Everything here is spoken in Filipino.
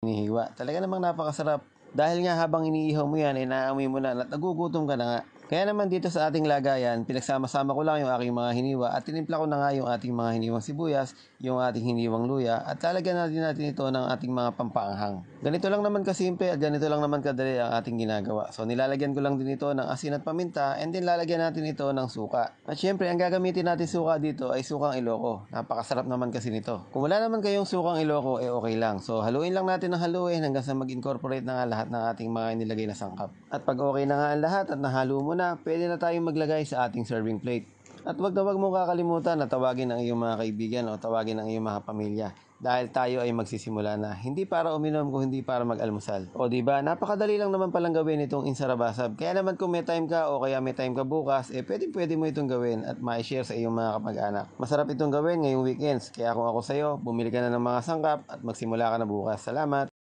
hinihiwa. Talaga namang napakasarap. Dahil nga habang iniihaw mo yan, ay naamoy mo na at nagugutom ka na nga. Kaya naman dito sa ating lagayan, pinagsama-sama ko lang yung aking mga hiniwa at tinimpla ko na nga yung ating mga hiniwang sibuyas, yung ating hiniwang luya at lalagyan natin ito ng ating mga pampaanghang. Ganito lang naman kasimple at ganito lang naman kadali ang ating ginagawa. So nilalagyan ko lang din ito ng asin at paminta and then lalagyan natin ito ng suka. At syempre ang gagamitin natin suka dito ay sukang Ilocos. Napakasarap naman kasi nito. Kung wala naman kayong sukang Ilocos, okay lang. So haluin lang natin ng haluin hanggang sa mag-incorporate na nga lahat ng ating mga inilagay na sangkap. At pag okay na nga ang lahat at nahalo mo na, pwede na tayong maglagay sa ating serving plate. At wag na wag mong kakalimutan na tawagin ang iyong mga kaibigan o tawagin ang iyong mga pamilya. Dahil tayo ay magsisimula na, hindi para uminom kung hindi para mag-almusal. O diba, napakadali lang naman palang gawin itong insarabasab. Kaya naman kung may time ka o kaya may time ka bukas, pwede mo itong gawin at ma-share sa iyong mga kapag-anak. Masarap itong gawin ngayong weekends. Kaya kung ako sa'yo, bumili ka na ng mga sangkap at magsimula ka na bukas. Salamat!